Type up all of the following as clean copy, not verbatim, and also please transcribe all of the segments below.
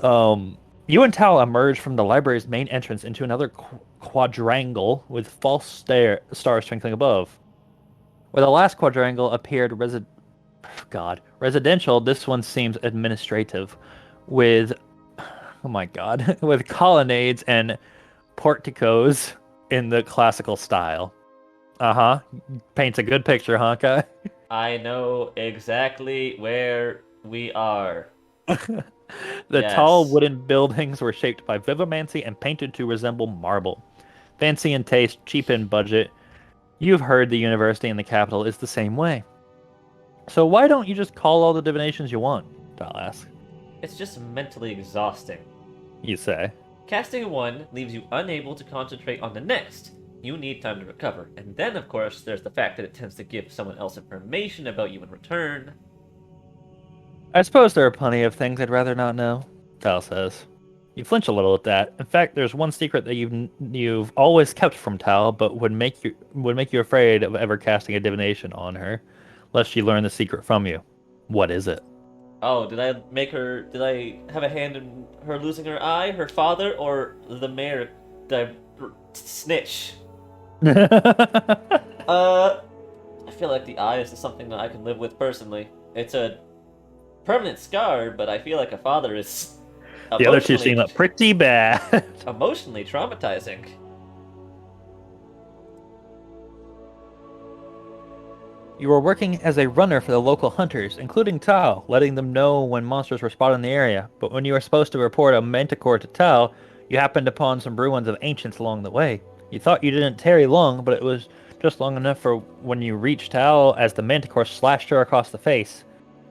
You and Tal emerge from the library's main entrance into another quadrangle with false stars twinkling above. Where the last quadrangle appeared residential, this one seems administrative, with oh my God, with colonnades and porticos in the classical style. Uh-huh. Paints a good picture, huh, Kai? I know exactly where we are. The tall Yes. wooden buildings were shaped by vivomancy and painted to resemble marble. Fancy in taste, cheap in budget. You've heard the university in the capital is the same way. So why don't you just call all the divinations you want? I'll ask. It's just mentally exhausting. You say. Casting one leaves you unable to concentrate on the next. You need time to recover. And then, of course, there's the fact that it tends to give someone else information about you in return. I suppose there are plenty of things I'd rather not know, Tal says. You flinch a little at that. In fact, there's one secret that you've always kept from Tal, but would make you afraid of ever casting a divination on her, lest she learn the secret from you. What is it? Oh, did I make her. Did I have a hand in her losing her eye, her father, or the mayor? The snitch? Uh, I feel like the eye is something that I can live with personally. It's a permanent scar, but I feel like a father is The other two seem emotionally pretty bad. emotionally traumatizing. You were working as a runner for the local hunters, including Tao, letting them know when monsters were spotted in the area. But when you were supposed to report a manticore to Tao, you happened upon some ruins of ancients along the way. You thought you didn't tarry long, but it was just long enough for when you reached Tao as the manticore slashed her across the face.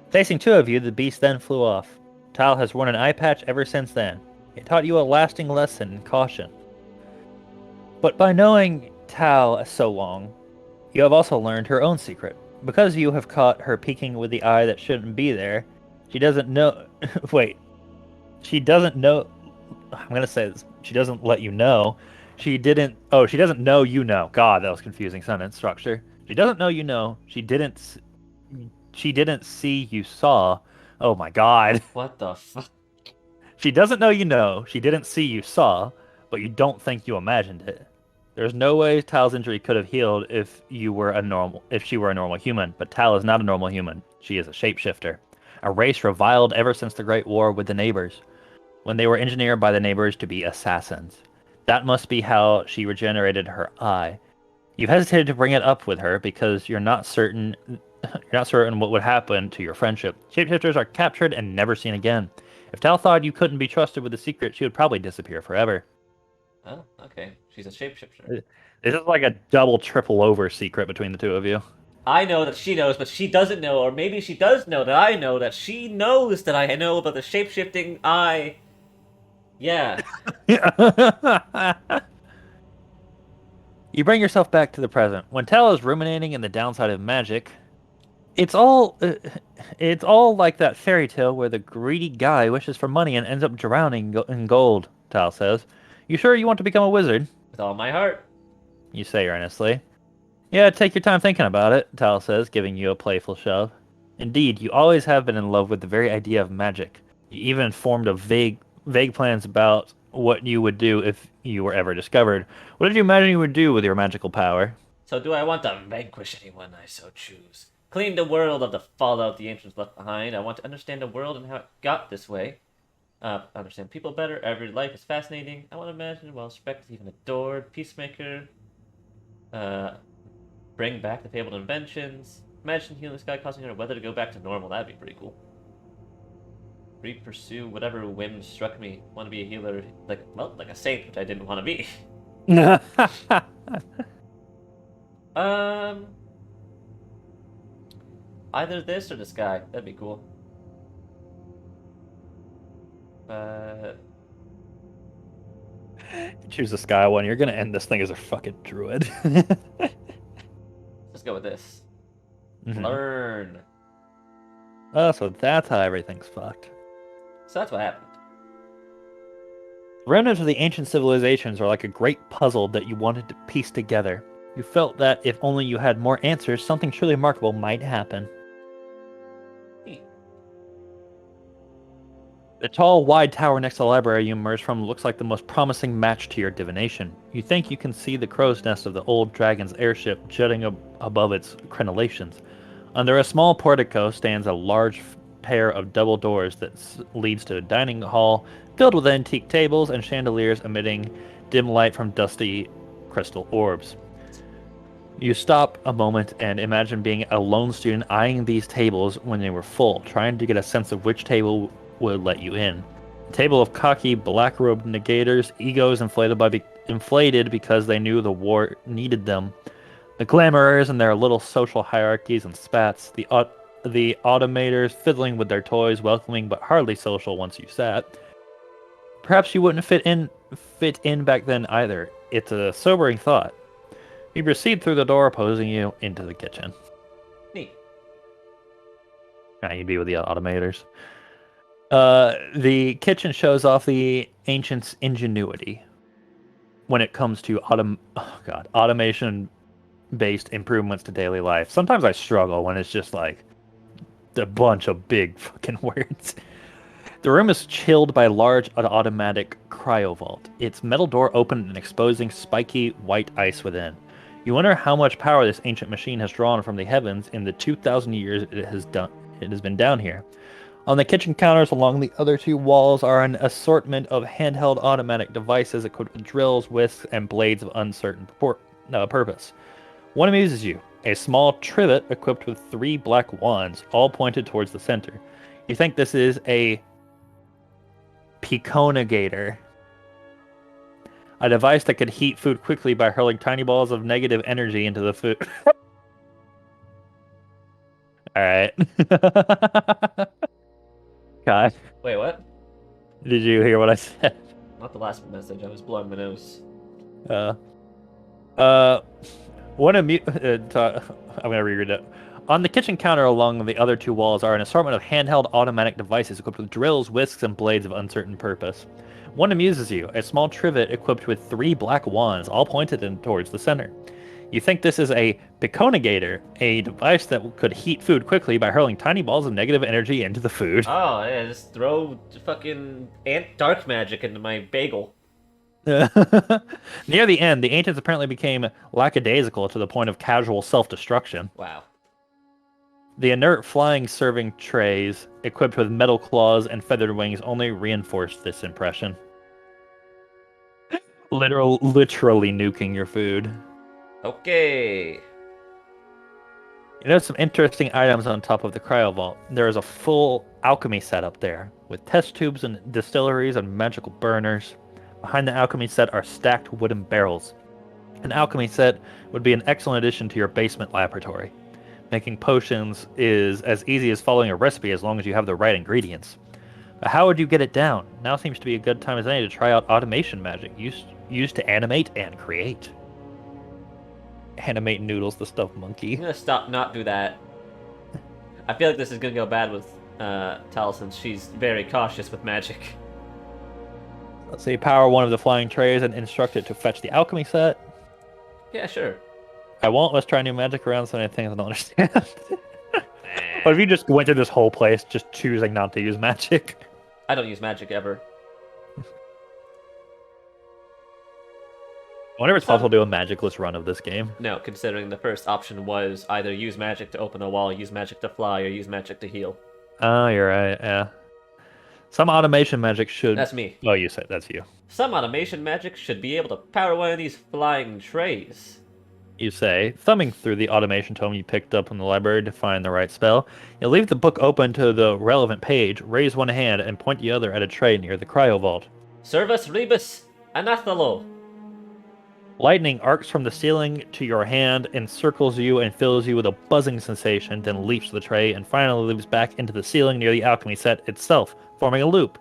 Facing two of you, the beast then flew off. Tao has worn an eye patch ever since then. It taught you a lasting lesson in caution. But by knowing Tao so long, you have also learned her own secret. Because you have caught her peeking with the eye that shouldn't be there, she doesn't know. Wait. She doesn't know. I'm going to say this. She doesn't let you know. She didn't. Oh, she doesn't know you know. God, that was confusing sentence structure. She doesn't know you know. She didn't. She didn't see you saw. Oh my God. What the fuck? She doesn't know you know. She didn't see you saw, but you don't think you imagined it. There's no way Tal's injury could have healed if she were a normal human, but Tal is not a normal human. She is a shapeshifter. A race reviled ever since the Great War with the neighbors, when they were engineered by the neighbors to be assassins. That must be how she regenerated her eye. You hesitated to bring it up with her because you're not certain what would happen to your friendship. Shapeshifters are captured and never seen again. If Tal thought you couldn't be trusted with the secret, she would probably disappear forever. Oh, okay. She's a shapeshifter. This is like a double, triple over secret between the two of you. I know that she knows, but she doesn't know, or maybe she does know that I know that she knows that I know about the shapeshifting eye. Yeah. You bring yourself back to the present. When Tal is ruminating in the downside of magic, it's all uh, it's all like that fairy tale where the greedy guy wishes for money and ends up drowning in gold, Tal says. You sure you want to become a wizard? With all my heart. You say earnestly. Yeah, take your time thinking about it, Tal says, giving you a playful shove. Indeed, you always have been in love with the very idea of magic. You even formed a vague plans about what you would do if you were ever discovered. What did you imagine you would do with your magical power? So do I want to vanquish anyone I so choose? Clean the world of the fallout the ancients left behind. I want to understand the world and how it got this way. Understand people better. Every life is fascinating. I want to imagine, well respected, even adored. Peacemaker. Uh, bring back the fabled inventions. Imagine healing the sky, causing her weather to go back to normal. That'd be pretty cool. Re-pursue whatever whim struck me. Want to be a healer, like a saint, which I didn't want to be. um, either this or the sky. That'd be cool. But Choose the sky one. You're gonna end this thing as a fucking druid. let's go with this. hmm Learn. Oh, so that's how everything's fucked. So that's what happened. Remnants of the ancient civilizations are like a great puzzle that you wanted to piece together. You felt that if only you had more answers, something truly remarkable might happen. Hmm. The tall, wide tower next to the library you emerge from looks like the most promising match to your divination. You think you can see the crow's nest of the old dragon's airship jutting above its crenellations. Under a small portico stands a large pair of double doors that leads to a dining hall filled with antique tables and chandeliers emitting dim light from dusty crystal orbs. You stop a moment and imagine being a lone student eyeing these tables when they were full, trying to get a sense of which table would let you in. A table of cocky, black-robed negators, egos inflated because they knew the war needed them. The glamourers and their little social hierarchies and spats. The automators fiddling with their toys, welcoming but hardly social once you sat. Perhaps you wouldn't fit in back then either. It's a sobering thought. You proceed through the door, opposing you into the kitchen. Neat. You'd be with the automators. The kitchen shows off the ancients' ingenuity when it comes to automation-based improvements to daily life. Sometimes I struggle when it's just like a bunch of big fucking words. The room is chilled by a large automatic cryovault. Its metal door open and exposing spiky white ice within. You wonder how much power this ancient machine has drawn from the heavens in the 2,000 years it has been down here. On the kitchen counters along the other two walls are an assortment of handheld automatic devices equipped with drills, whisks, and blades of uncertain purpose. One amuses you, a small trivet equipped with 3 black wands, all pointed towards the center. You think this is a Piconigator, a device that could heat food quickly by hurling tiny balls of negative energy into the food. Alright. God, Wait, what? did you hear what I said? Not the last message. I was blowing my nose. Uh, uh, One I'm gonna reread it. On the kitchen counter along the other two walls are an assortment of handheld automatic devices equipped with drills, whisks, and blades of uncertain purpose. One amuses you, a small trivet equipped with 3 black wands, all pointed in towards the center. You think this is a Piconigator, a device that could heat food quickly by hurling tiny balls of negative energy into the food. Oh, yeah, just throw fucking dark magic into my bagel. Near the end, the ancients apparently became lackadaisical to the point of casual self-destruction. Wow. The inert flying serving trays, equipped with metal claws and feathered wings, only reinforced this impression. Literally nuking your food. Okay. You notice some interesting items on top of the cryo vault. There is a full alchemy set up there, with test tubes and distilleries and magical burners. Behind the alchemy set are stacked wooden barrels. An alchemy set would be an excellent addition to your basement laboratory. Making potions is as easy as following a recipe as long as you have the right ingredients. But how would you get it down? Now seems to be a good time as any to try out automation magic used to animate and create. Animate Noodles, the stuffed monkey. I'm gonna not do that. I feel like this is gonna go bad with Tal since she's very cautious with magic. Let's see, power one of the flying trays and instruct it to fetch the alchemy set. Yeah, sure. I won't. Let's try new magic around so many things I don't understand. But if you just went through this whole place just choosing not to use magic. I don't use magic ever. I wonder if it's possible to do a magicless run of this game. No, considering the first option was either use magic to open a wall, use magic to fly, or use magic to heal. Oh, you're right, yeah. Some automation magic should... That's me. Oh, you said that's you. Some automation magic should be able to power one of these flying trays. You say, thumbing through the automation tome you picked up in the library to find the right spell. You leave the book open to the relevant page, raise one hand, and point the other at a tray near the cryo vault. Servus rebus anathalo. Lightning arcs from the ceiling to your hand, encircles you, and fills you with a buzzing sensation, then leaps to the tray, and finally leaps back into the ceiling near the alchemy set itself, forming a loop.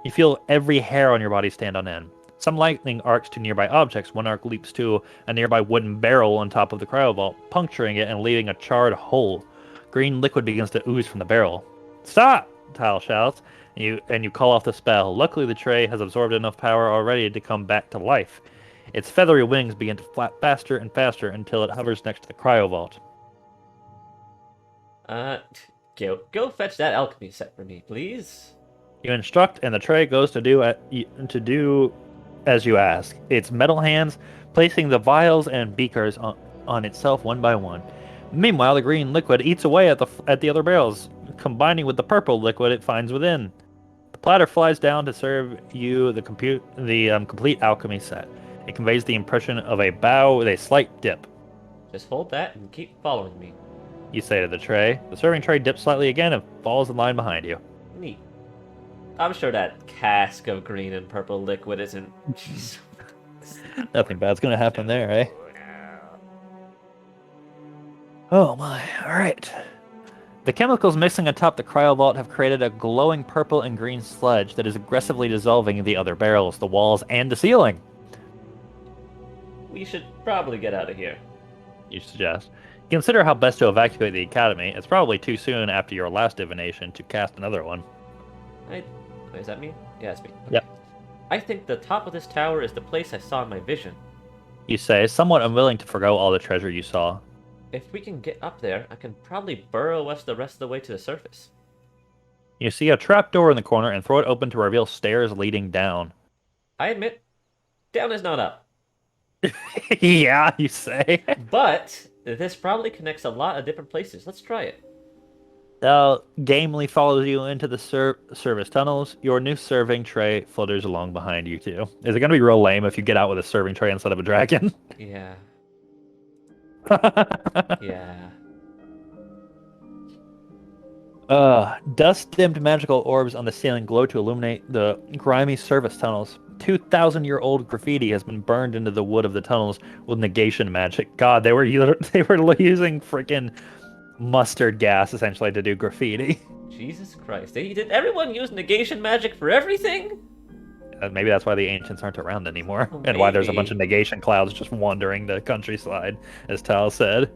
You feel every hair on your body stand on end. Some lightning arcs to nearby objects. One arc leaps to a nearby wooden barrel on top of the cryo vault, puncturing it and leaving a charred hole. Green liquid begins to ooze from the barrel. Stop! Tile shouts, and you call off the spell. Luckily, the tray has absorbed enough power already to come back to life. Its feathery wings begin to flap faster and faster until it hovers next to the cryo vault. Go fetch that alchemy set for me, please. You instruct, and the tray goes to do as you ask. Its metal hands placing the vials and beakers on itself one by one. Meanwhile, the green liquid eats away at the other barrels, combining with the purple liquid it finds within. The platter flies down to serve you the complete alchemy set. It conveys the impression of a bow with a slight dip. Just hold that and keep following me. You say to the tray. The serving tray dips slightly again and falls in line behind you. Neat. I'm sure that cask of green and purple liquid isn't. Nothing bad's gonna happen there, eh? Oh my, alright. The chemicals mixing atop the cryo vault have created a glowing purple and green sludge that is aggressively dissolving the other barrels, the walls, and the ceiling. We should probably get out of here. You suggest. Consider how best to evacuate the academy. It's probably too soon after your last divination to cast another one. Wait, is that me? Yeah, it's me. Okay. Yep. I think the top of this tower is the place I saw in my vision. You say, somewhat unwilling to forgo all the treasure you saw. If we can get up there, I can probably burrow us the rest of the way to the surface. You see a trapdoor in the corner and throw it open to reveal stairs leading down. I admit, down is not up. Yeah, you say. But this probably connects a lot of different places. Let's try it. Gamely follows you into the service tunnels. Your new serving tray flutters along behind you, too. Is it going to be real lame if you get out with a serving tray instead of a dragon? Yeah. Yeah. Dust-dimmed magical orbs on the ceiling glow to illuminate the grimy service tunnels. 2,000-year-old graffiti has been burned into the wood of the tunnels with negation magic. God, they were using freaking mustard gas essentially to do graffiti. Jesus Christ! Did everyone use negation magic for everything? Maybe that's why the ancients aren't around anymore, and why there's a bunch of negation clouds just wandering the countryside, as Tal said.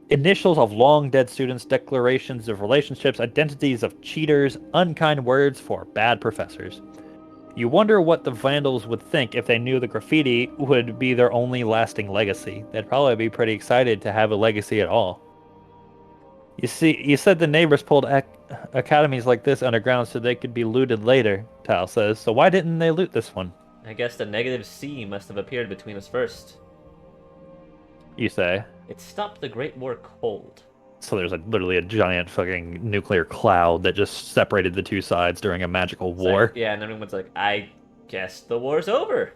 Initials of long-dead students, declarations of relationships, identities of cheaters, unkind words for bad professors. You wonder what the Vandals would think if they knew the graffiti would be their only lasting legacy. They'd probably be pretty excited to have a legacy at all. You see, you said the neighbors pulled academies like this underground so they could be looted later, Tal says. So why didn't they loot this one? I guess the negative C must have appeared between us first. You say. It stopped the Great War cold. So there's literally a giant fucking nuclear cloud that just separated the two sides during a magical war. Like, yeah, and everyone's like, I guess the war's over.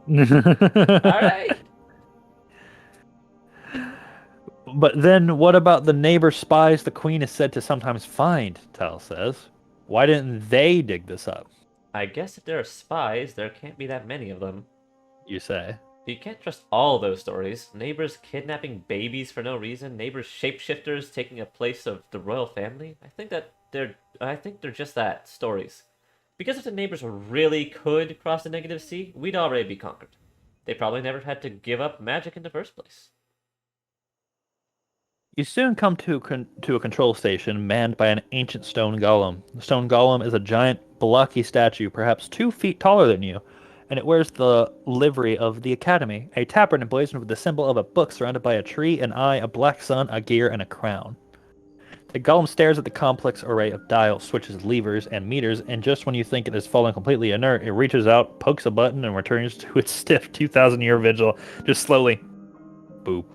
Alright. But then what about the neighbor spies the queen is said to sometimes find, Tal says. Why didn't they dig this up? I guess if there are spies, there can't be that many of them. You say. You can't trust all those stories. Neighbors kidnapping babies for no reason, neighbors shapeshifters taking a place of the royal family. I think they're just that, stories. Because if the neighbors really could cross the negative sea, we'd already be conquered. They probably never had to give up magic in the first place. You soon come to a control station manned by an ancient stone golem. The stone golem is a giant, blocky statue, perhaps 2 feet taller than you, and it wears the livery of the Academy, a tabard emblazoned with the symbol of a book surrounded by a tree, an eye, a black sun, a gear, and a crown. The golem stares at the complex array of dials, switches, levers, and meters, and just when you think it has fallen completely inert, it reaches out, pokes a button, and returns to its stiff 2,000-year vigil, just slowly. Boop.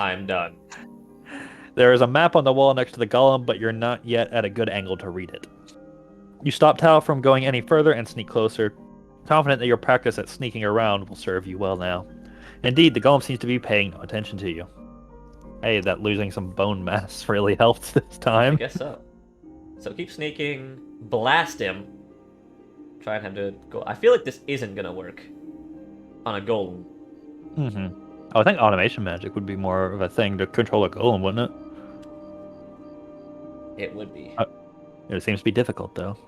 I'm done. There is a map on the wall next to the golem, but you're not yet at a good angle to read it. You stop Tal from going any further and sneak closer, confident that your practice at sneaking around will serve you well now. Indeed, the golem seems to be paying no attention to you. Hey, that losing some bone mass really helped this time. I guess so. So keep sneaking, blast him, try and have to go. I feel like this isn't gonna work on a golem. Mm-hmm. Oh, I think automation magic would be more of a thing to control a golem, wouldn't it? It would be. It seems to be difficult, though.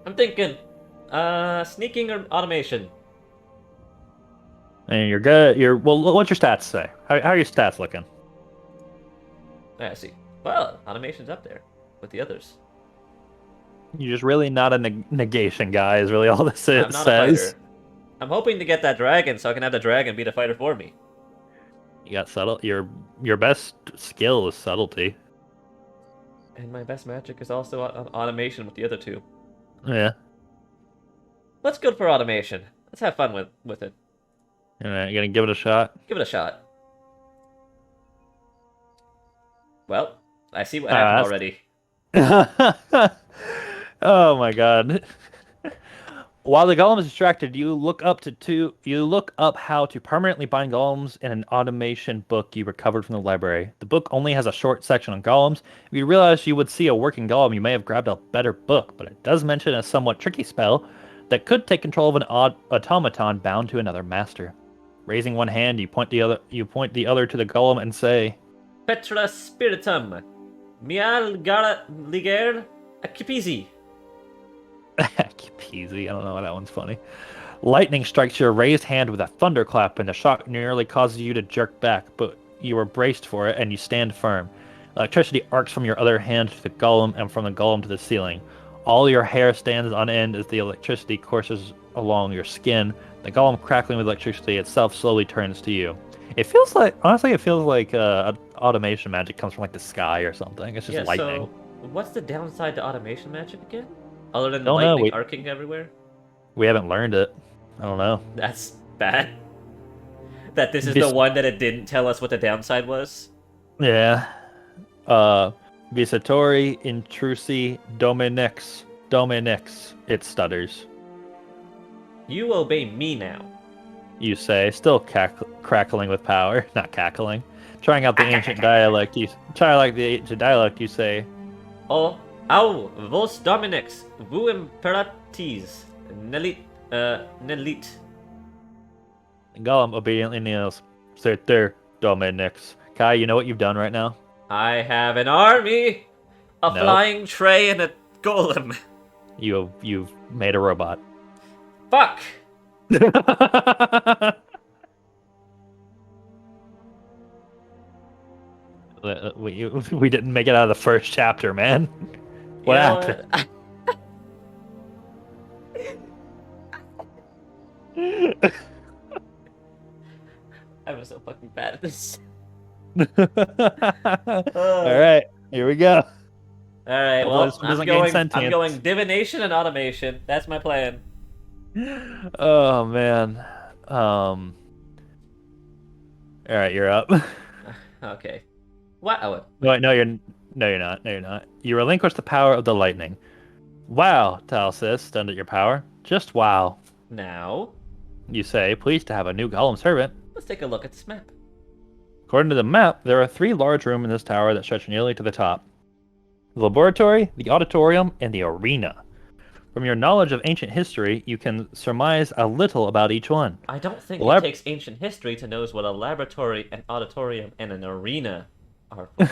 I'm thinking, sneaking or automation. And you're good. Well. What's your stats say? How are your stats looking? I see. Well, automation's up there with the others. You're just really not a negation guy. Is really all this I'm not says. a fighter. I'm hoping to get that dragon so I can have the dragon be the fighter for me. You got subtle. Your best skill is subtlety. And my best magic is also on automation with the other two. Yeah. Let's go for automation. Let's have fun with it. All right, you gonna give it a shot? Give it a shot. Well, I see what happened Ah, already. that's... Oh my god. While the golem is distracted, you look up how to permanently bind golems in an automation book you recovered from the library. The book only has a short section on golems. If you realized you would see a working golem, you may have grabbed a better book, but it does mention a somewhat tricky spell that could take control of an odd automaton bound to another master. Raising one hand, you point the other to the golem and say, Petra spiritum. Mial gara liger acipisi. Peasy, I don't know why that one's funny. Lightning strikes your raised hand with a thunderclap, and the shock nearly causes you to jerk back, but you are braced for it and you stand firm. Electricity arcs from your other hand to the golem and from the golem to the ceiling. All your hair stands on end as the electricity courses along your skin. The golem, crackling with electricity itself, slowly turns to you. Honestly, it feels like automation magic comes from like the sky or something. It's just Yeah, lightning. so what's the downside to automation magic again? Other than Don't know. lightning We arcing everywhere? we haven't learned it. I don't know. That's bad. That this is the Vis- one that it didn't tell us what the downside was? yeah. Uh, Visatori intrusi Dominix. It stutters. You obey me now. You say, still crackling with power, not cackling. Trying out the ancient dialect. You say, Oh, au, vos dominix, vu imperatis, nelit, nelit. Gollum obediently kneels. Sit there, Dominix. Kai, you know what you've done right now? I have an army, a No. flying tray, and a golem. You've made a robot. Fuck! We didn't make it out of the first chapter, man. What happened? I was so fucking bad at this. All right, here we go. All right, Hopefully well, this one doesn't gain I'm sentience. going divination and automation. That's my plan. Oh man. All right, you're up. Okay. What? Oh, Wait, no, you're not. No, you're not. You relinquish the power of the lightning. Wow, Tal says, stunned at your power. Just wow. now, You say, pleased to have a new golem servant. let's take a look at this map. According to the map, there are 3 large rooms in this tower that stretch nearly to the top. The laboratory, the auditorium, and the arena. From your knowledge of ancient history, you can surmise a little about each one. I don't think The it takes ancient history to know what a laboratory, an auditorium, and an arena are for.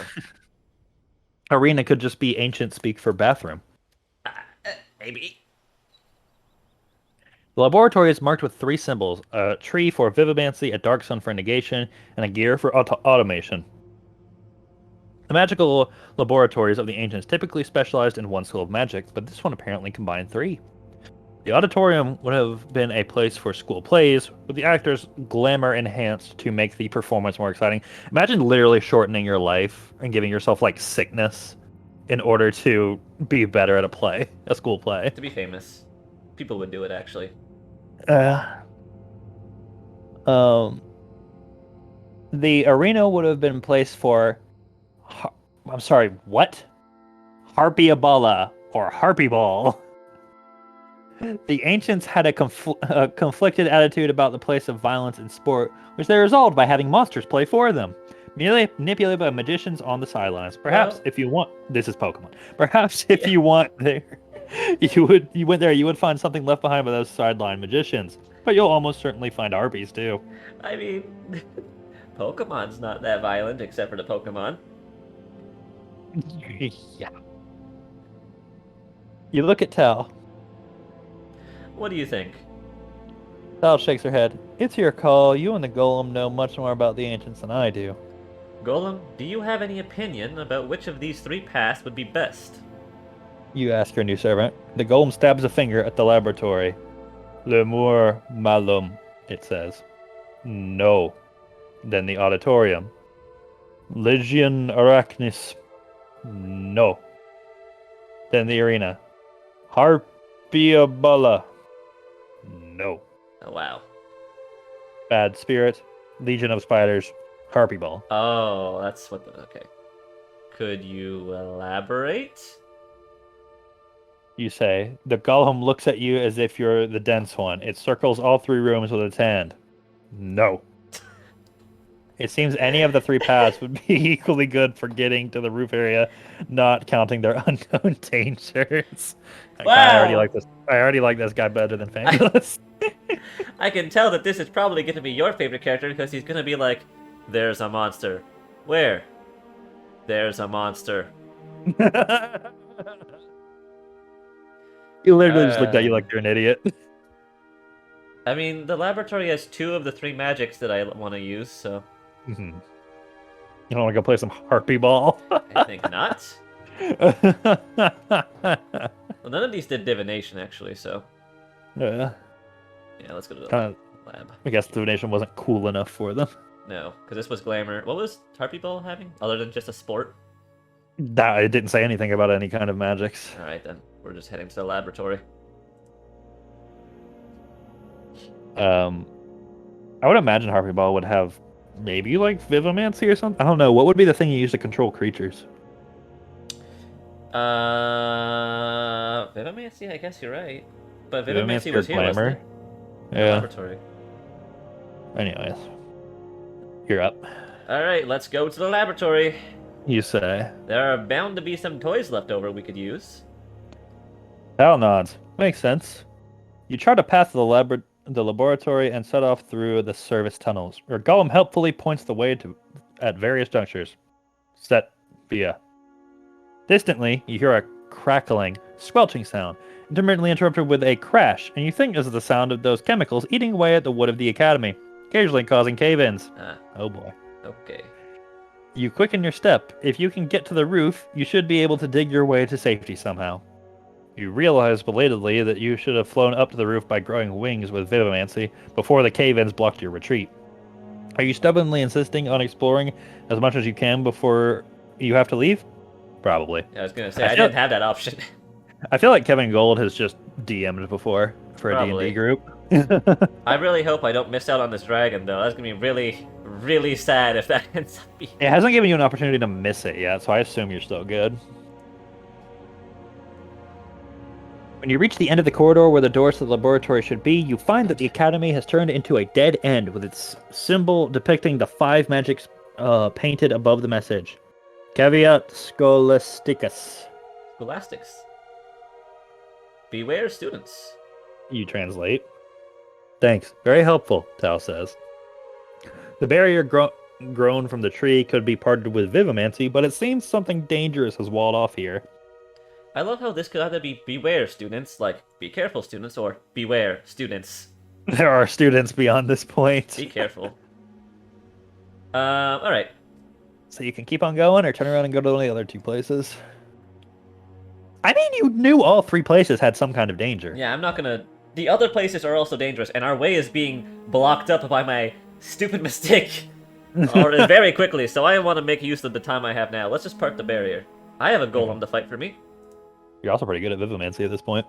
Arena could just be ancient speak for bathroom. Maybe. The laboratory is marked with 3 symbols: a tree for vivimancy, a dark sun for negation, and a gear for automation. The magical laboratories of the ancients typically specialized in one school of magic, but this one apparently combined 3. The auditorium would have been a place for school plays, with the actors glamour enhanced to make the performance more exciting. Imagine literally shortening your life and giving yourself like sickness in order to be better at a school play. To be famous. People would do it, actually. Um, the arena would have been placed for, I'm sorry, what? Harpiabala or Harpy Ball. The ancients had a conflicted attitude about the place of violence in sport, which they resolved by having monsters play for them, merely manipulated by magicians on the sidelines. Perhaps, Well, if you want, this is Pokemon. Perhaps if you want there, you went there, you would find something left behind by those sideline magicians. But you'll almost certainly find Arby's too. I mean, Pokemon's not that violent, except for the Pokemon. Yeah. You look at Tal. What do you think? Tal shakes her head. It's your call. You and the Golem know much more about the ancients than I do. Golem, do you have any opinion about which of these 3 paths would be best? You ask your new servant. The Golem stabs a finger at the laboratory. Lemur malum, it says. No. Then the auditorium. Legion Arachnis. No. Then the arena. Harpiabala. No. Oh, wow. Bad Spirit. Legion of Spiders. Harpy Ball. Oh, that's what the... Okay. Could you elaborate? You say. The golem looks at you as if you're the dense one. It circles all 3 rooms with its hand. No. It seems any of the 3 paths would be equally good for getting to the roof area, not counting their unknown dangers. Wow! I already like this guy better than Fabulous. I can tell that this is probably going to be your favorite character because he's going to be like, there's a monster. Where? There's a monster. He literally just looked at you like you're an idiot. I mean, the laboratory has 2 of the 3 magics that I want to use, so... You don't want to go play some Harpy Ball? I think not. Well, none of these did divination, actually, so... Yeah, let's go to the lab. I guess divination wasn't cool enough for them. No, because this was glamour. What was Harpy Ball having, other than just a sport? It didn't say anything about any kind of magics. Alright, then. We're just heading to the laboratory. I would imagine Harpy Ball would have maybe like Vivomancy or something. I don't know. What would be the thing you use to control creatures? Vivomancy, I guess you're right. But Vivomancy was here, wasn't it? Yeah. Laboratory. Anyways. You're up. Alright, let's go to the laboratory. You say. There are bound to be some toys left over we could use. Hal nods. Makes sense. You chart a path to the laboratory and set off through the service tunnels. Your golem helpfully points the way at various junctures. Set via. Distantly, you hear a crackling, squelching sound, intermittently interrupted with a crash, and you think this is the sound of those chemicals eating away at the wood of the academy, occasionally causing cave-ins. Oh boy. Okay. You quicken your step. If you can get to the roof, you should be able to dig your way to safety somehow. You realize belatedly that you should have flown up to the roof by growing wings with Vivomancy before the cave-ins blocked your retreat. Are you stubbornly insisting on exploring as much as you can before you have to leave? Probably. Yeah, I was gonna say, I didn't have that option. I feel like Kevin Gold has just DM'd before for a D&D group. I really hope I don't miss out on this dragon, though. That's gonna be really, really sad if that ends up being... It hasn't given you an opportunity to miss it yet, so I assume you're still good. When you reach the end of the corridor where the doors to the laboratory should be, you find that the academy has turned into a dead end with its symbol depicting the 5 magics painted above the message. Caveat Scholasticus. Scholastics. Beware students. You translate. Thanks. Very helpful, Tal says. The barrier grown from the tree could be parted with Vivomancy, but it seems something dangerous has walled off here. I love how this could either be beware students, like be careful students, or beware students. There are students beyond this point. Be careful. Alright. So you can keep on going or turn around and go to one of the other 2 places. I mean, you knew all 3 places had some kind of danger. Yeah, I'm not gonna... The other places are also dangerous, and our way is being blocked up by my stupid mistake very quickly, so I want to make use of the time I have now. Let's just part the barrier. I have a golem to fight for me. You're also pretty good at Vivomancy at this point.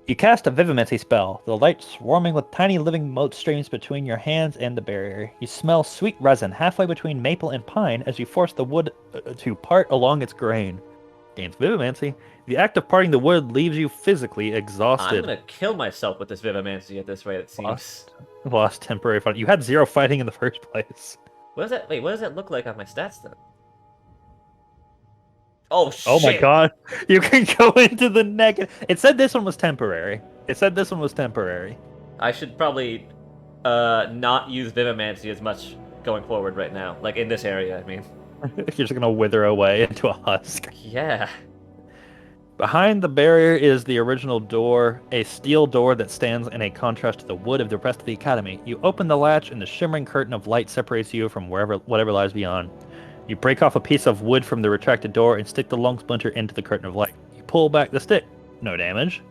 You cast a Vivomancy spell, the light swarming with tiny living mote streams between your hands and the barrier. You smell sweet resin halfway between maple and pine as you force the wood to part along its grain. Gains Vivomancy. The act of parting the wood leaves you physically exhausted. I'm gonna kill myself with this Vivomancy at this rate, it seems. Lost temporary fun. You had 0 fighting in the first place. What does that... Wait, what does that look like on my stats, then? Oh, shit! Oh my god. You can go into the negative. It said this one was temporary. I should probably not use Vivomancy as much going forward right now. Like, in this area, I mean. You're just gonna wither away into a husk. Yeah. Behind the barrier is the original door, a steel door that stands in a contrast to the wood of the rest of the academy. You open the latch and the shimmering curtain of light separates you from whatever lies beyond. You break off a piece of wood from the retracted door and stick the long splinter into the curtain of light. You pull back the stick. No damage.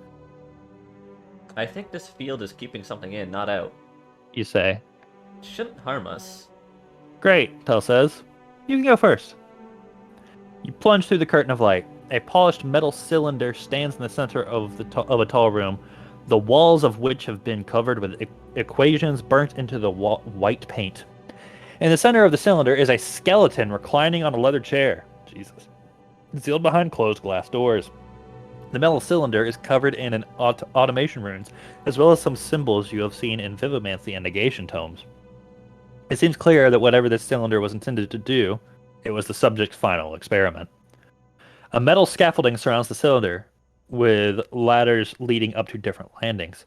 I think this field is keeping something in, not out. You say. Shouldn't harm us. Great, Tell says. You can go first. You plunge through the curtain of light. A polished metal cylinder stands in the center of of a tall room, the walls of which have been covered with equations burnt into the white paint. In the center of the cylinder is a skeleton reclining on a leather chair. Jesus. Sealed behind closed glass doors. The metal cylinder is covered in an automation runes, as well as some symbols you have seen in Vivomancy and Negation tomes. It seems clear that whatever this cylinder was intended to do, it was the subject's final experiment. A metal scaffolding surrounds the cylinder, with ladders leading up to different landings.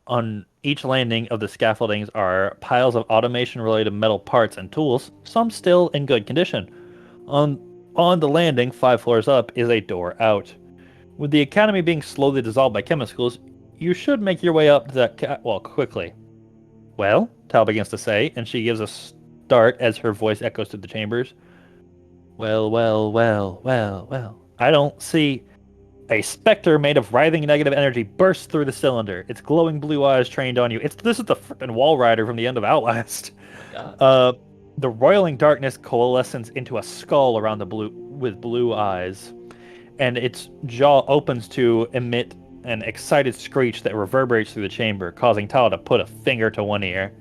On each landing of the scaffoldings are piles of automation-related metal parts and tools, some still in good condition. On the landing, 5 floors up, is a door out. With the academy being slowly dissolved by chemicals, you should make your way up to that catwalk quickly. Well, Tal begins to say, and she gives a start as her voice echoes through the chambers. Well. I don't see. A specter made of writhing negative energy bursts through the cylinder. Its glowing blue eyes trained on you. This is the frickin' Wall Rider from the end of Outlast. God. The roiling darkness coalesces into a skull around the blue eyes, and its jaw opens to emit an excited screech that reverberates through the chamber, causing Tal to put a finger to one ear.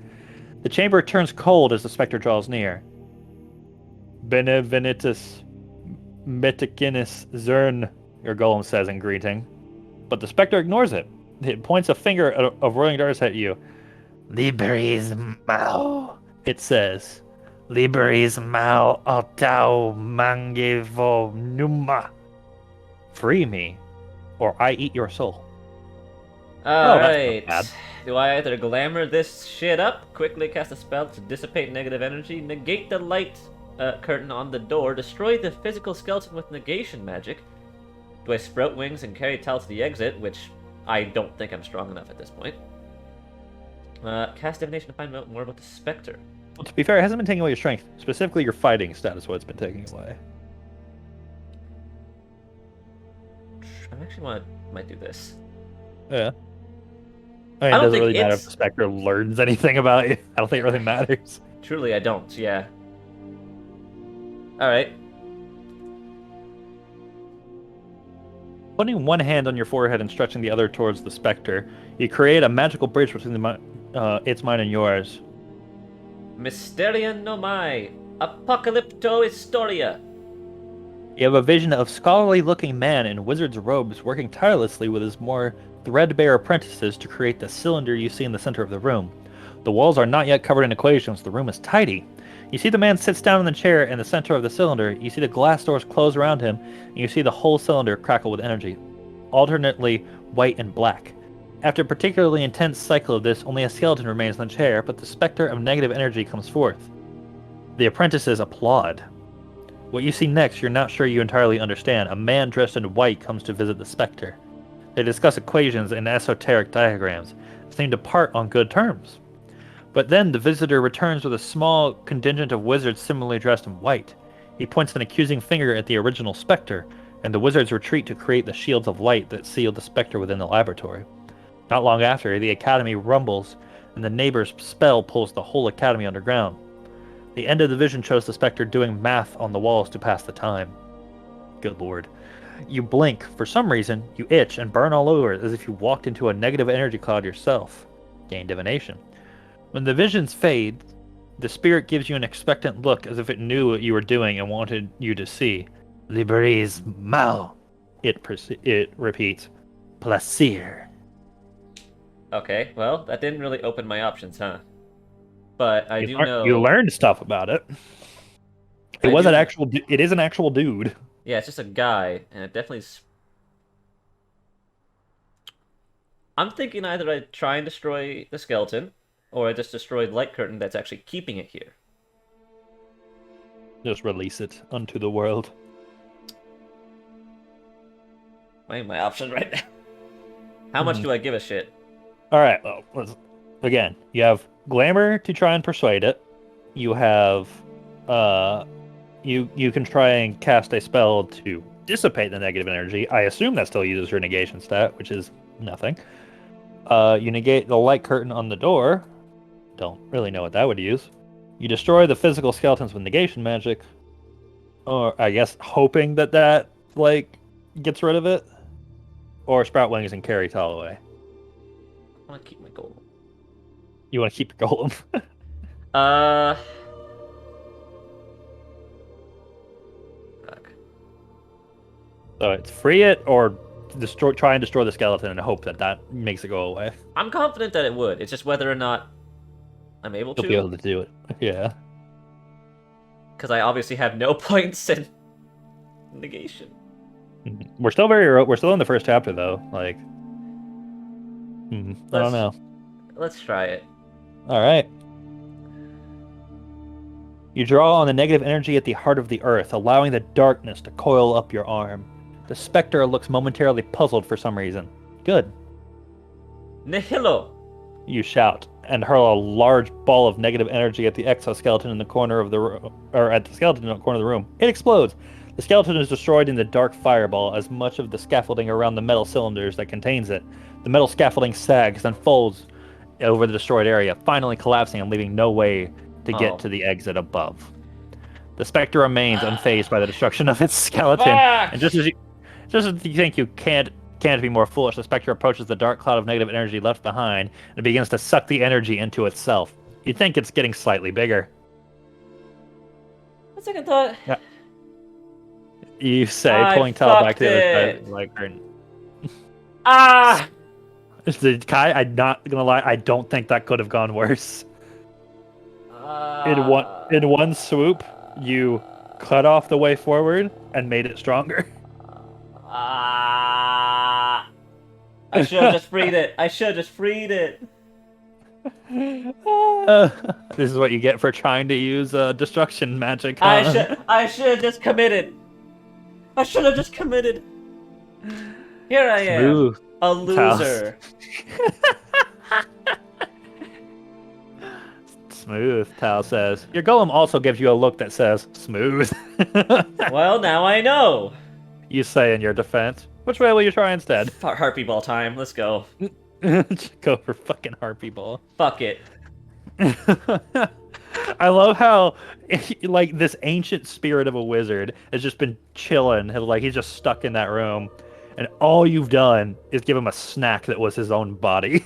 The chamber turns cold as the specter draws near. Bene Venitus Meticinus Zern, your golem says in greeting. But the specter ignores it. It points a finger of roiling darkness at you. Liberis Mao, it says. Liberis Mao Altau Mangevo Numa. Free me, or I eat your soul. Alright. Do I either glamour this shit up, quickly cast a spell to dissipate negative energy, negate the light curtain on the door, destroy the physical skeleton with negation magic? Do I sprout wings and carry Tal to the exit, which I don't think I'm strong enough at this point? Cast divination to find out more about the specter. Well, to be fair, it hasn't been taking away your strength. Specifically, your fighting status, what it's been taking away. I actually might do this. Yeah. I mean, it doesn't really matter if the specter learns anything about you. I don't think it really matters. Truly, I don't, yeah. Alright. Putting one hand on your forehead and stretching the other towards the specter, you create a magical bridge between its mind and yours. Mysteria nomai, apocalypto historia. You have a vision of scholarly-looking man in wizard's robes working tirelessly with his more threadbare apprentices to create the cylinder you see in the center of the room. The walls are not yet covered in equations. The room is tidy. You see the man sits down in the chair in the center of the cylinder. You see the glass doors close around him, and you see the whole cylinder crackle with energy, alternately white and black. After a particularly intense cycle of this, only a skeleton remains in the chair, but the specter of negative energy comes forth. The apprentices applaud. What you see next, you're not sure you entirely understand. A man dressed in white comes to visit the specter. They discuss equations and esoteric diagrams, seem to part on good terms. But then the visitor returns with a small contingent of wizards similarly dressed in white. He points an accusing finger at the original specter, and the wizards retreat to create the shields of light that sealed the specter within the laboratory. Not long after, the academy rumbles, and the neighbor's spell pulls the whole academy underground. The end of the vision shows the specter doing math on the walls to pass the time. Good lord. You blink. For some reason, you itch and burn all over as if you walked into a negative energy cloud yourself. Gain divination. When the visions fade, the spirit gives you an expectant look as if it knew what you were doing and wanted you to see. Liberis mal. It repeats. Plaisir. Okay, well, that didn't really open my options, huh? But I do know you learned stuff about it. It is an actual dude. Yeah, it's just a guy, and it definitely. I'm thinking either I try and destroy the skeleton, or I just destroy the light curtain that's actually keeping it here. Just release it unto the world. Weighing my options right now. How much do I give a shit? All right. Well, again, you have glamour to try and persuade it. You have, you can try and cast a spell to dissipate the negative energy. I assume that still uses your negation stat, which is nothing. You negate the light curtain on the door. Don't really know what that would use. You destroy the physical skeletons with negation magic. Or, I guess, hoping that, like, gets rid of it. Or sprout wings and carry Tal away. I want to keep my golem. You want to keep your golem. Fuck. So it's free it or try and destroy the skeleton and hope that makes it go away. I'm confident that it would. It's just whether or not I'm able to. You'll be able to do it. Yeah. Because I obviously have no points in negation. We're still in the first chapter though. Like, I don't know. Let's try it. All right. You draw on the negative energy at the heart of the earth, allowing the darkness to coil up your arm. The specter looks momentarily puzzled for some reason. Good. Nihilo! You shout and hurl a large ball of negative energy at the exoskeleton in the corner of the room, or at the skeleton in the corner of the room. It explodes. The skeleton is destroyed in the dark fireball as much of the scaffolding around the metal cylinders that contains it. The metal scaffolding sags and folds over the destroyed area, finally collapsing and leaving no way to get to the exit above. The specter remains unfazed by the destruction of its skeleton, and just as you think you can't be more foolish, the specter approaches the dark cloud of negative energy left behind and begins to suck the energy into itself. You think it's getting slightly bigger. A second thought. Yeah. You say, pulling Tal back to the other side, like, ah! Kai, I'm not gonna lie, I don't think that could have gone worse. In one swoop, you cut off the way forward and made it stronger. I should have just freed it. This is what you get for trying to use destruction magic. Huh? I should have just committed. Here I am, Smooth. a loser. Smooth, Tal says. Your golem also gives you a look that says, smooth. Well, now I know. You say in your defense. Which way will you try instead? Harpy ball time, let's go. Go for fucking harpy ball. Fuck it. I love how, like, this ancient spirit of a wizard has just been chilling. Like, he's just stuck in that room. And all you've done is give him a snack that was his own body.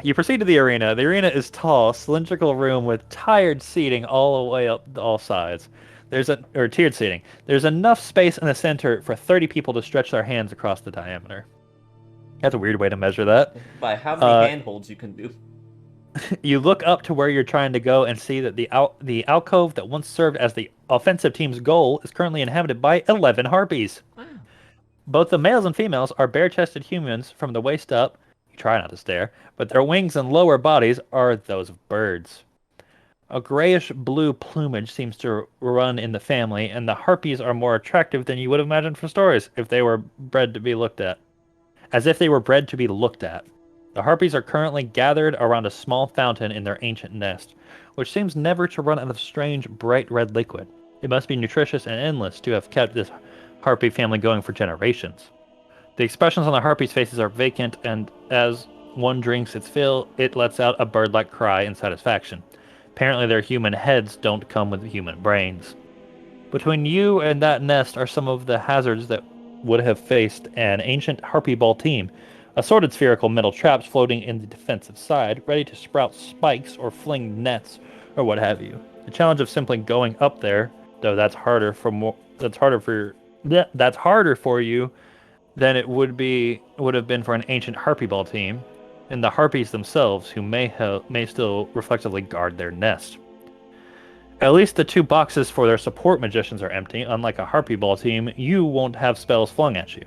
You proceed to the arena. The arena is tall, cylindrical room with tiered seating all the way up all sides. Tiered seating. There's enough space in the center for 30 people to stretch their hands across the diameter. That's a weird way to measure that. By how many handholds you can do. You look up to where you're trying to go and see that the alcove that once served as the offensive team's goal is currently inhabited by 11 harpies. Wow. Both the males and females are bare-chested humans from the waist up. You try not to stare, but their wings and lower bodies are those of birds. A grayish-blue plumage seems to run in the family, and the harpies are more attractive than you would have imagined for stories if they were bred to be looked at. As if they were bred to be looked at. The harpies are currently gathered around a small fountain in their ancient nest, which seems never to run out of strange, bright red liquid. It must be nutritious and endless to have kept this harpy family going for generations. The expressions on the harpies' faces are vacant, and as one drinks its fill, it lets out a bird-like cry in satisfaction. Apparently their human heads don't come with human brains. Between you and that nest are some of the hazards that would have faced an ancient harpy ball team. Assorted spherical metal traps floating in the defensive side, ready to sprout spikes or fling nets or what have you. The challenge of simply going up there, though that's harder for you than it would have been for an ancient harpy ball team, and the harpies themselves, who may still reflectively guard their nest. At least the 2 boxes for their support magicians are empty. Unlike a harpy ball team, you won't have spells flung at you.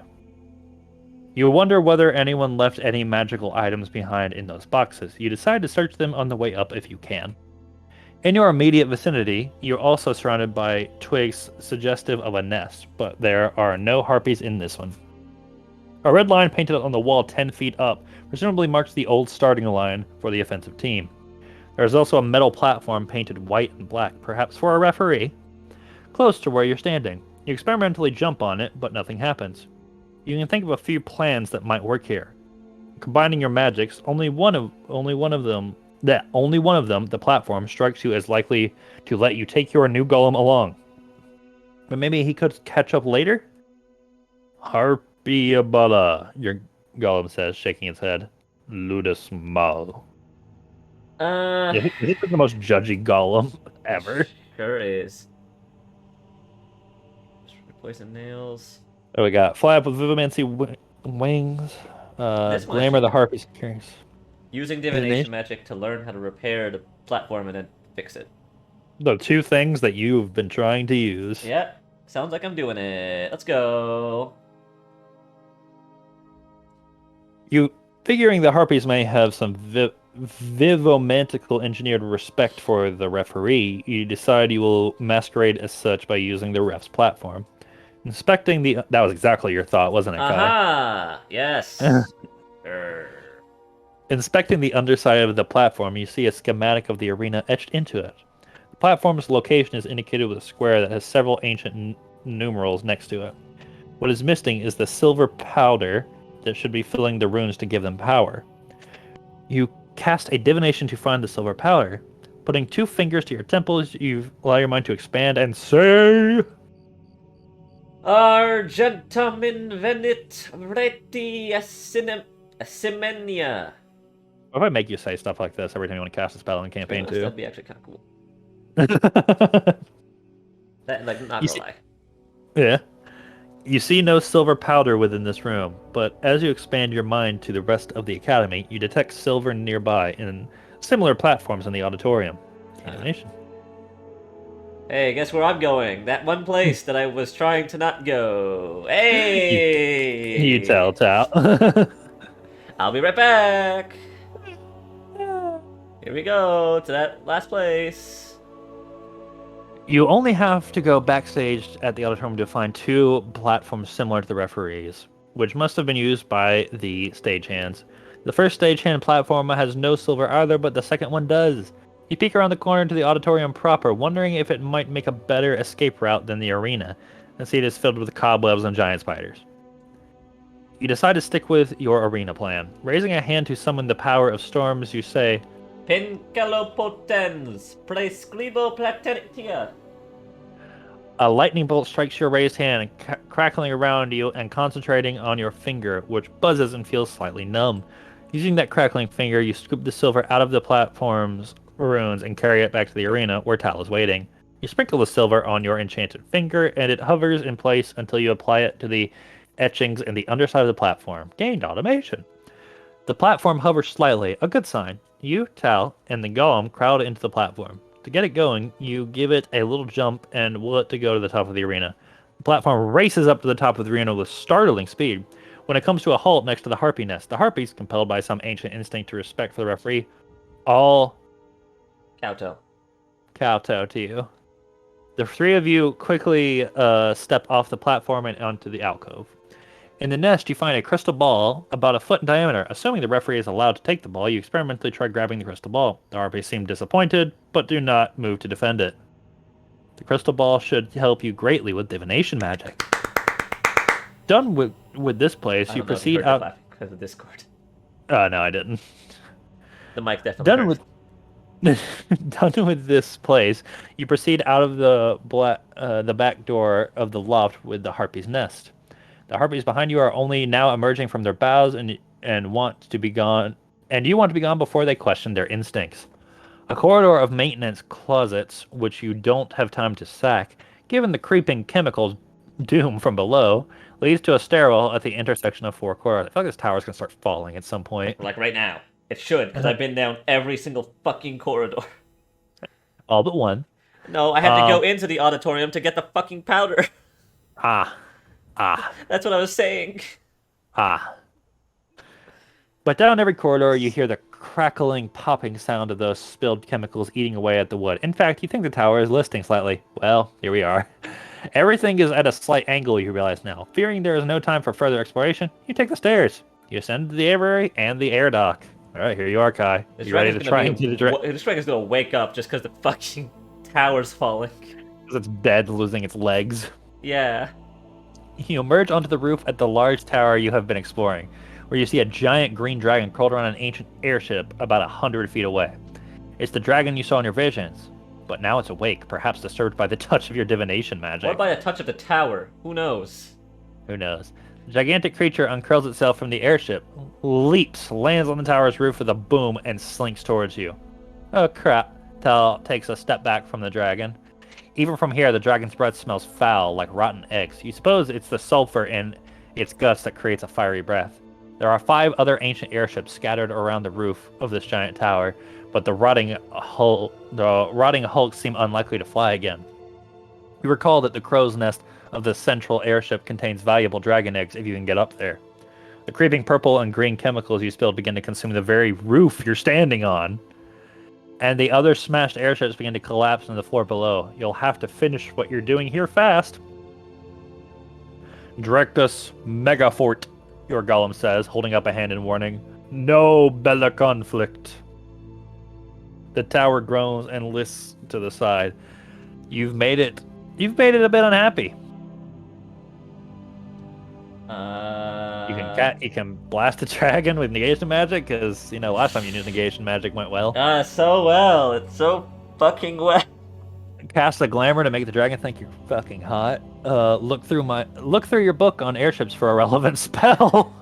You wonder whether anyone left any magical items behind in those boxes. You decide to search them on the way up if you can. In your immediate vicinity, you're also surrounded by twigs suggestive of a nest, but there are no harpies in this one. A red line painted on the wall 10 feet up presumably marks the old starting line for the offensive team. There is also a metal platform painted white and black, perhaps for a referee, close to where you're standing. You experimentally jump on it, but nothing happens. You can think of a few plans that might work here. Combining your magics, only one of them, the platform, strikes you as likely to let you take your new golem along. But maybe he could catch up later? Harpiabala, your golem says, shaking its head. Ludus Mal. Uh, Yeah, this is the most judgy golem ever. sure is. Poison nails. Oh, we got Flap with Vivimancy wings. This one Glamour actually. the Harpy's carries. Using divination magic to learn how to repair the platform and then fix it. The two things that you've been trying to use. Yeah, sounds like I'm doing it. Let's go. You figuring the Harpies may have some vivomantical engineered respect for the referee, you decide you will masquerade as such by using the ref's platform. Inspecting the... That was exactly your thought, wasn't it, Kai? Aha! Yes. Inspecting the underside of the platform, you see a schematic of the arena etched into it. The platform's location is indicated with a square that has several ancient numerals next to it. What is missing is the silver powder that should be filling the runes to give them power. You cast a divination to find the silver powder. Putting 2 fingers to your temples, you allow your mind to expand and say... Argentamin venit reti asimenia. What if I make you say stuff like this every time you want to cast a spell in a campaign, too? That'd be actually kind of cool. That, like, not gonna lie. Yeah. You see no silver powder within this room, but as you expand your mind to the rest of the academy, you detect silver nearby in similar platforms in the auditorium. Animation. Hey, guess where I'm going? That one place that I was trying to not go. Hey! You tell. I'll be right back. Here we go to that last place. You only have to go backstage at the auditorium to find 2 platforms similar to the referees, which must have been used by the stagehands. The first stagehand platform has no silver either, but the second one does. You peek around the corner to the auditorium proper, wondering if it might make a better escape route than the arena, and see it is filled with cobwebs and giant spiders. You decide to stick with your arena plan. Raising a hand to summon the power of storms, you say, Pincalopotens, prescribo platetia. a lightning bolt strikes your raised hand, crackling around you and concentrating on your finger, which buzzes and feels slightly numb. Using that crackling finger, you scoop the silver out of the platform's runes and carry it back to the arena where Tal is waiting. You sprinkle the silver on your enchanted finger, and it hovers in place until you apply it to the etchings in the underside of the platform. Gained automation. The platform hovers slightly, a good sign. You, Tal, and the golem crowd into the platform. To get it going, you give it a little jump and will it to go to the top of the arena. The platform races up to the top of the arena with startling speed. When it comes to a halt next to the harpy nest, the harpies, compelled by some ancient instinct to respect for the referee, all kowtow to you. The 3 of you quickly step off the platform and onto the alcove. In the nest, you find a crystal ball about a foot in diameter. Assuming the referee is allowed to take the ball, you experimentally try grabbing the crystal ball. The harpies seem disappointed, but do not move to defend it. The crystal ball should help you greatly with divination magic. Done with this place, you proceed out... Because of Discord. No, I didn't. The mic definitely Done hurt. with... Done with this place, you proceed out of the back door of the loft with the harpy's nest. The harpies behind you are only now emerging from their boughs and want to be gone, and you want to be gone before they question their instincts. A corridor of maintenance closets, which you don't have time to sack, given the creeping chemicals doom from below, leads to a stairwell at the intersection of 4 corridors. I feel like this tower's gonna start falling at some point. Like right now. It should, because I've been down every single fucking corridor. All but one. No, I had to go into the auditorium to get the fucking powder. Ah. That's what I was saying. But down every corridor, you hear the crackling, popping sound of those spilled chemicals eating away at the wood. In fact, you think the tower is listing slightly. Well, here we are. Everything is at a slight angle, you realize now. Fearing there is no time for further exploration, you take the stairs. You ascend to the aviary and the air dock. All right, here you are, Kai. You ready to try and do the direct? This dragon's gonna wake up just because the fucking tower's falling. Because it's dead, losing its legs. Yeah. You emerge onto the roof at the large tower you have been exploring. where you see a giant green dragon curled around an ancient airship about 100 feet away. It's the dragon you saw in your visions, but now it's awake, perhaps disturbed by the touch of your divination Or magic. by a touch of the tower. Who knows? Who knows? The gigantic creature uncurls itself from the airship, leaps, lands on the tower's roof with a boom, and slinks towards you. Oh crap. Tal takes a step back from the dragon. Even from here, the dragon's breath smells foul, like rotten eggs. You suppose it's the sulfur in its guts that creates a fiery breath. There are 5 other ancient airships scattered around the roof of this giant tower, but the rotting hulks seem unlikely to fly again. You recall that the crow's nest of the central airship contains valuable dragon eggs if you can get up there. The creeping purple and green chemicals you spilled begin to consume the very roof you're standing on, and the other smashed airships begin to collapse on the floor below. You'll have to finish what you're doing here fast. Directus Megafort, your golem says, holding up a hand in warning. No bella conflict. The tower groans and lists to the side. You've made it a bit unhappy. You can blast a dragon with negation magic, because, last time you used negation magic went well. So well. It's so fucking well. Cast a glamour to make the dragon think you're fucking hot. Look through your book on airships for a relevant spell.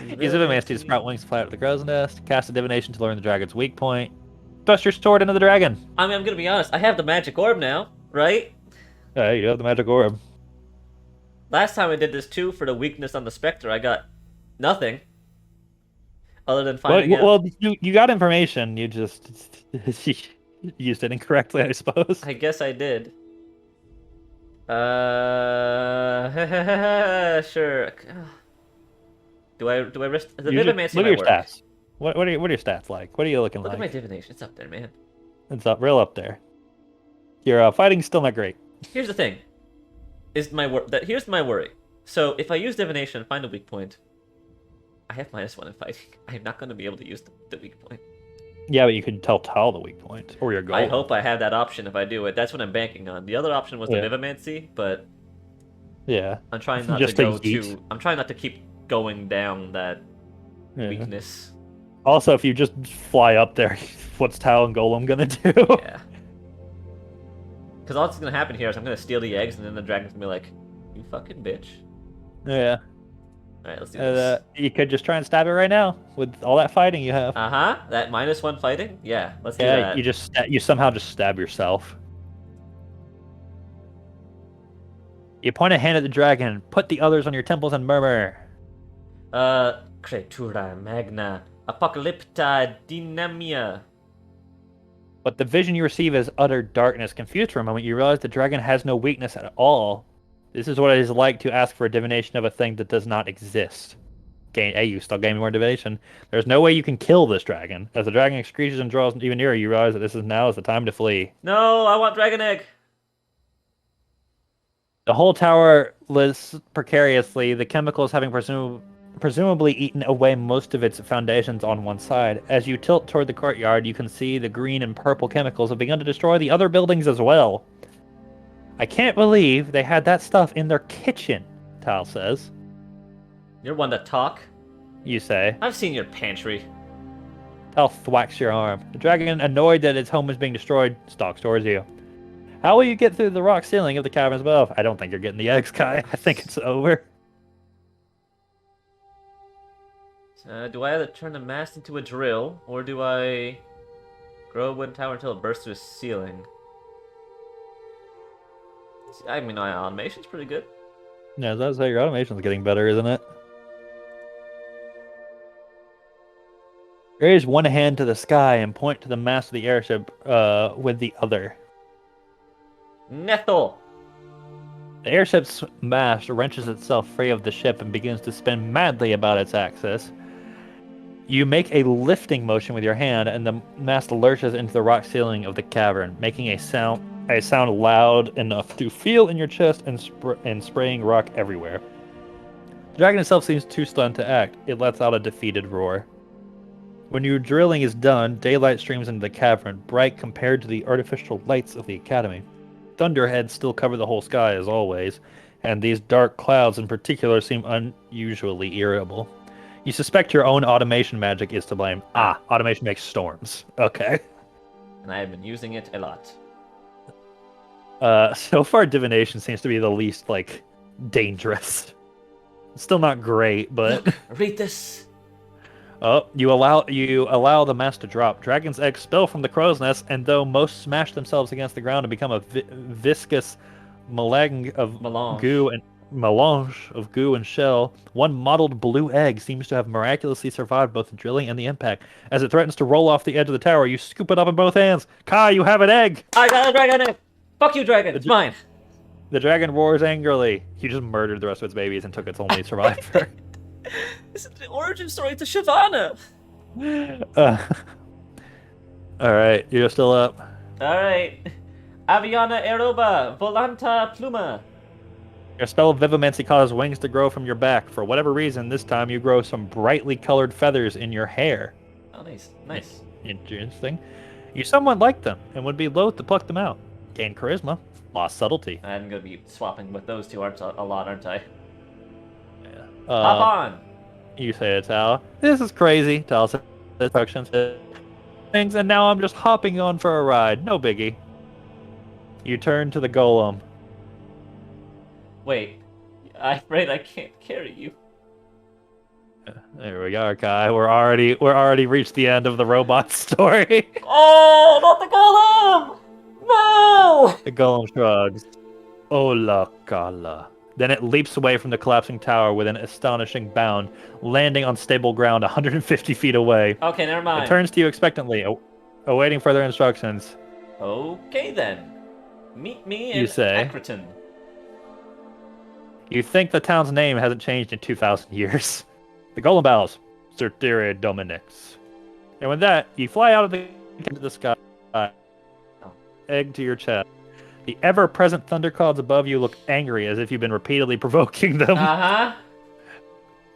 Use divination to sprout wings to fly out of the crow's nest. Cast a divination to learn the dragon's weak point. Thrust your sword into the dragon. I mean, I'm gonna be honest. I have the magic orb now, right? Yeah, you have the magic orb. Last time I did this too for the weakness on the Spectre, I got nothing. Other than finding out. Well, you got information. You just used it incorrectly, I suppose. I guess I did. Sure. Do I risk the Vivimancy? Look at your stats. What are your stats like? What are you looking Look like? at my divination. It's up there, man. It's real up there. Your fighting's still not great. Here's the thing. Here's my worry. So if I use divination and find a weak point, I have -1 in fighting. I'm not going to be able to use the weak point. Yeah, but you can tell Tal the weak point or your goal. I hope I have that option if I do it. That's what I'm banking on. The other option was the Vivimancy, but yeah, I'm trying not I'm trying not to keep going down that weakness. Also, if you just fly up there, what's Tal and Golem gonna do? Yeah. Because all that's gonna happen here is I'm gonna steal the eggs, and then the dragon's gonna be like, "You fucking bitch." Yeah. All right, let's do this. You could just try and stab it right now with all that fighting you have. That -1 fighting. Yeah, let's do that. You somehow just stab yourself. You point a hand at the dragon, put the others on your temples, and murmur. Creatura magna apocalypta dynamia. But the vision you receive is utter darkness. Confused for a moment, you realize the dragon has no weakness at all. This is what it is like to ask for a divination of a thing that does not exist. You still gain more divination. There's no way you can kill this dragon. As the dragon screeches and draws even nearer, you realize that this is the time to flee. No, I want dragon egg. The whole tower lives precariously, the chemicals having presumably eaten away most of its foundations on one side. As you tilt toward the courtyard, you can see the green and purple chemicals have begun to destroy the other buildings as well. I can't believe they had that stuff in their kitchen, Tal says. You're one to talk. You say. I've seen your pantry. Tal thwacks your arm. The dragon, annoyed that its home is being destroyed, stalks towards you. How will you get through the rock ceiling of the caverns above? I don't think you're getting the eggs, Kai. I think it's over. Do I either turn the mast into a drill, or do I grow a wooden tower until it bursts through the ceiling? I mean, my automation's pretty good. Yeah, that's how your automation's getting better, isn't it? Raise one hand to the sky and point to the mast of the airship with the other. Nethel! The airship's mast wrenches itself free of the ship and begins to spin madly about its axis. You make a lifting motion with your hand, and the mast lurches into the rock ceiling of the cavern, making a sound loud enough to feel in your chest and spraying rock everywhere. The dragon itself seems too stunned to act. It lets out a defeated roar. When your drilling is done, daylight streams into the cavern, bright compared to the artificial lights of the academy. Thunderheads still cover the whole sky as always, and these dark clouds in particular seem unusually irritable. You suspect your own automation magic is to blame. Ah. Automation makes storms. Okay. And I have been using it a lot. So far divination seems to be the least, like, dangerous. Still not great, but... Look, read this. Oh, you allow the mass to drop. Dragon's eggs spill from the crow's nest, and though most smash themselves against the ground and become a viscous melange of goo and shell, one mottled blue egg seems to have miraculously survived both the drilling and the impact. As it threatens to roll off the edge of the tower, you scoop it up in both hands. Kai, you have an egg! I got a dragon egg! Fuck you, dragon! It's mine! The dragon roars angrily. You just murdered the rest of its babies and took its only survivor. This is the origin story to Shyvana! Alright, you're still up. Alright. Aviana aeroba, volanta pluma. Your spell of Vivimancy causes wings to grow from your back. For whatever reason, this time you grow some brightly colored feathers in your hair. Oh, nice. Nice. Interesting. You somewhat like them, and would be loath to pluck them out. Gain charisma, lost subtlety. I'm gonna be swapping with those two a lot, aren't I? Yeah. Hop on! You say it, Tal. This is crazy. Tal says instructions, things, and now I'm just hopping on for a ride. No biggie. You turn to the golem. Wait, I'm afraid I can't carry you. There we are, Kai. We're already reached the end of the robot story. Oh, not the golem! No! The golem shrugs. Ola Kala. Then it leaps away from the collapsing tower with an astonishing bound, landing on stable ground 150 feet away. Okay, never mind. It turns to you expectantly, awaiting further instructions. Okay then. Meet me in You say. Acroton. You think the town's name hasn't changed in 2,000 years. The golem bows. Certere Dominix. And with that, you fly out of into the sky, egg to your chest. The ever-present thunder clouds above you look angry, as if you've been repeatedly provoking them. Uh-huh.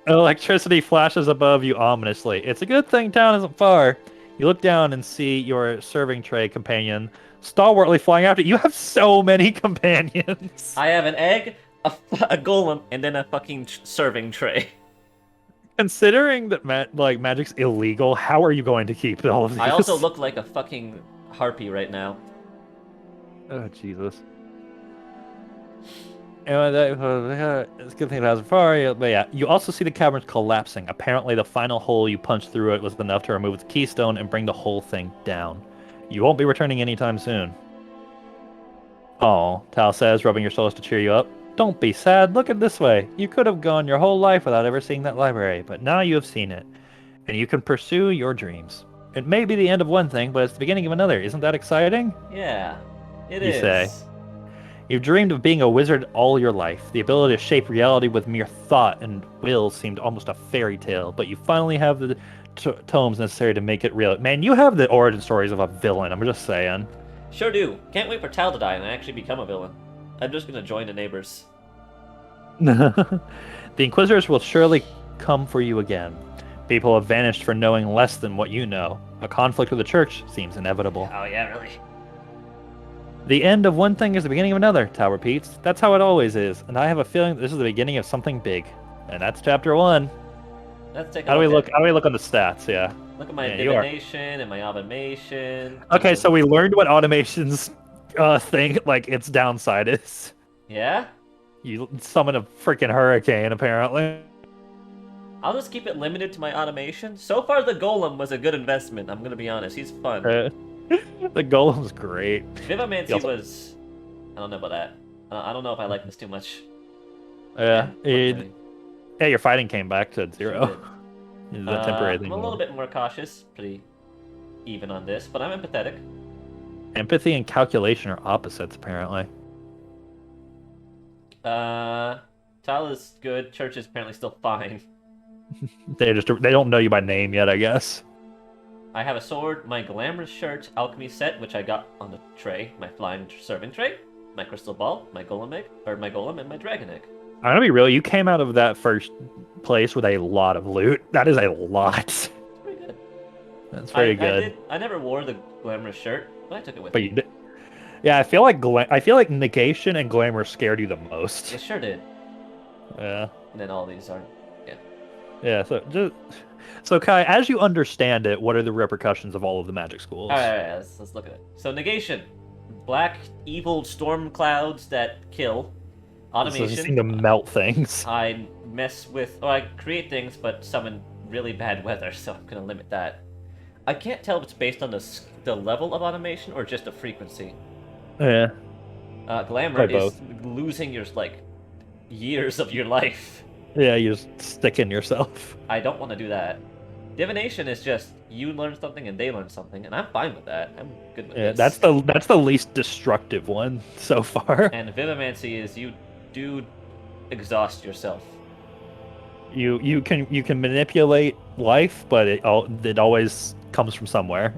Electricity flashes above you ominously. It's a good thing town isn't far. You look down and see your serving tray companion stalwartly flying after you. You have so many companions. I have an egg, a golem, and then a fucking serving tray. Considering that magic's illegal, how are you going to keep all of these? I also look like a fucking harpy right now. Oh, Jesus. And it's a good thing it hasn't far. But yeah, you also see the caverns collapsing. Apparently, the final hole you punched through it was enough to remove its keystone and bring the whole thing down. You won't be returning anytime soon. Oh, Tal says, rubbing your shoulders to cheer you up. Don't be sad. Look at it this way. You could have gone your whole life without ever seeing that library, but now you have seen it, and you can pursue your dreams. It may be the end of one thing, but it's the beginning of another. Isn't that exciting? Yeah, it You is. say. You've dreamed of being a wizard all your life. The ability to shape reality with mere thought and will seemed almost a fairy tale, but you finally have the tomes necessary to make it real. Man, you have the origin stories of a villain, I'm just saying. Sure do. Can't wait for Tal to die and I actually become a villain. I'm just gonna join the neighbors. The Inquisitors will surely come for you again. People have vanished for knowing less than what you know. A conflict with the church seems inevitable. Oh yeah, really? The end of one thing is the beginning of another, Tal repeats. That's how it always is, and I have a feeling this is the beginning of something big. And that's chapter 1. Let's take a How do we look. look on the stats? Yeah. Look at my Yeah, you are. divination and my automation. Okay, so we learned what automation's thing, like, its downside is. Yeah? You summon a freaking hurricane, apparently. I'll just keep it limited to my automation. So far, the golem was a good investment. I'm gonna be honest. He's fun. The golem's great. Vivimancy Also- was... I don't know about that. I don't know if I like this too much. Yeah. Okay. Yeah, your fighting came back to 0. Sure Is that temporary I'm thing? a little bit more cautious. Pretty even on this, but I'm empathetic. Empathy and calculation are opposites, apparently. Tal is good. Church is apparently still fine. They don't know you by name yet, I guess. I have a sword, my glamorous shirt, alchemy set, which I got on the tray, my flying serving tray, my crystal ball, my golem egg, or my golem and my dragon egg. I'm gonna be real. You came out of that first place with a lot of loot. That is a lot. It's pretty good. That's very good. I never wore the glamorous shirt, but I took it with But me. you did. Yeah, I feel like negation and glamour scared you the most. It sure did. Yeah. And then all these are, yeah. Yeah, so Kai, as you understand it, what are the repercussions of all of the magic schools? All right, let's look at it. So negation, black evil storm clouds that kill. So you Automation, seem to melt things. I mess with, or I create things, but summon really bad weather, so I'm gonna limit that. I can't tell if it's based on the level of automation or just the frequency. Yeah, Glamour probably is both. losing your like years of your life. Yeah, you just stick in yourself. I don't want to do that. Divination is just you learn something and they learn something, and I'm fine with that. I'm good with Yeah, this. that's the least destructive one so far. And Vivimancy is you do exhaust yourself. You can manipulate life, but it always comes from somewhere.